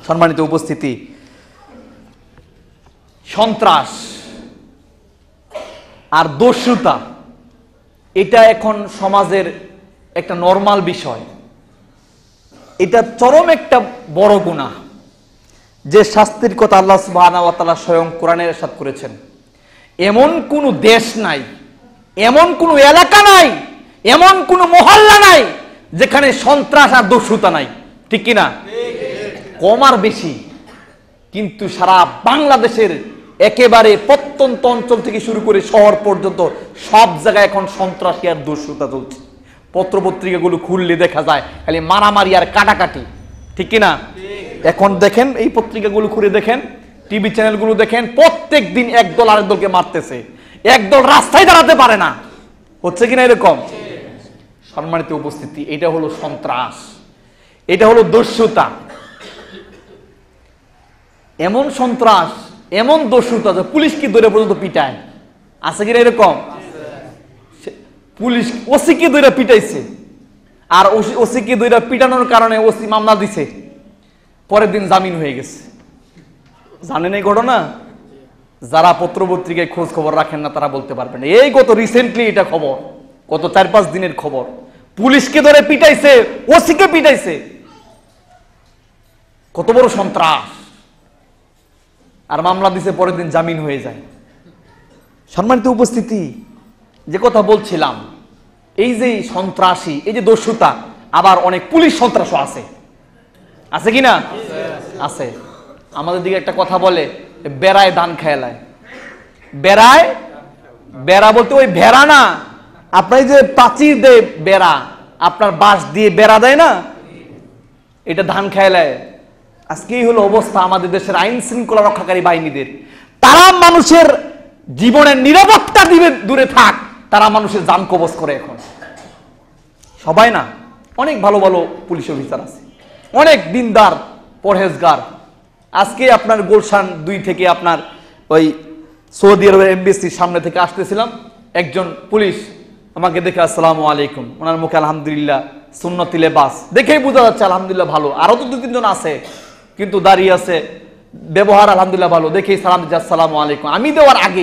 সম্মানিত উপস্থিতি, সন্ত্রাস আর দস্যুতা এটা এখন সমাজের একটা নরমাল বিষয়। এটা চরম একটা বড় গুনাহ, যে শাস্তির কথা আল্লাহ সুবহানাহু ওয়া তাআলা স্বয়ং কোরআনে ইরশাদ করেছেন। এমন কোনো দেশ নাই, এমন কোনো এলাকা নাই, এমন কোনো মহল্লা নাই যেখানে সন্ত্রাস আর দস্যুতা নাই। ঠিক কিনা? কম আর বেশি, কিন্তু সারা বাংলাদেশের একেবারে প্রত্যন্ত অঞ্চল থেকে শুরু করে শহর পর্যন্ত সব জায়গায় এখন সন্ত্রাসী আর দস্যুতা চলছে। পত্রপত্রিকাগুলো খুললে দেখা যায় খালি মারামারি আর কাটাকাটি। ঠিক কিনা? এখন দেখেন, এই পত্রিকাগুলো খুলে দেখেন, টিভি চ্যানেলগুলো দেখেন, প্রত্যেক দিন একদল আরেক দলকে মারতেছে, একদল রাস্তায় দাঁড়াতে পারে না। হচ্ছে কিনা এরকম? সম্মানিত উপস্থিতি, এটা হলো সন্ত্রাস, এটা হলো দস্যুতা। এমন সন্ত্রাস, এমন দস্যুতা যে পুলিশকে ধরে পর্যন্ত পিটায়। আছে কিনা এরকম? পুলিশ ওসিকে ধরে পিটাইছে, আর ওসিকে ধরে পিটানোর কারণে ওসি মামলা দিছে, পরের দিন জামিন হয়ে গেছে। জানেন এই ঘটনা? যারা পত্রপত্রিকায় খোঁজ খবর রাখেন না তারা বলতে পারবেন। এই গত রিসেন্টলি এটা খবর, গত 4-5 দিনের খবর। পুলিশকে ধরে পিটাইছে, ওসিকে পিটাইছে। কত বড় সন্ত্রাস! আর মামলা দিছে, পরের দিন জামিন হয়ে যায়। সম্মানিত উপস্থিতি, যে কথা বলছিলাম, এই যে সন্ত্রাসী, এই যে দস্যুতা, আবার অনেক পুলিশ সন্ত্রাসও আছে। আছে কিনা? আছে। আমাদের দিকে একটা কথা বলে, বেড়ায় ধান খেলায়। বেড়ায়, বেড়া বলতে ওই ভেড়া না, আপনার যে প্রাচীর দেয় বেড়া, আপনার বাঁশ দিয়ে বেড়া দেয় না, এটা ধান খেলায়। আজকেই হলো অবস্থা আমাদের দেশের আইন শৃঙ্খলা রক্ষাকারী বাহিনীদের। তারা মানুষের জীবনের নিরাপত্তা দিবে দূরে থাক, তারা মানুষের জান কবজ করে। এখন সবাই না, অনেক ভালো ভালো পুলিশ অফিসার আছে, অনেক দিনদার পরহেজগার। আজকে আপনার গুলশান 2 থেকে আপনার ওই সৌদি আরবের এমবিসির সামনে থেকে আসতেছিলাম, একজন পুলিশ আমাকে দেখে আসসালামু আলাইকুম, ওনার মুখে আলহামদুলিল্লাহ সুন্নতি লেবাস, দেখেই বোঝা যাচ্ছে আলহামদুলিল্লাহ ভালো। আরো তো 2-3 জন আছে কিন্তু দাঁড়িয়ে আছে, ব্যবহার আলহামদুলিল্লাহ ভালো, দেখেই সালাম দিচ্ছে আসসালামু আলাইকুম। আমি দেওয়ার আগে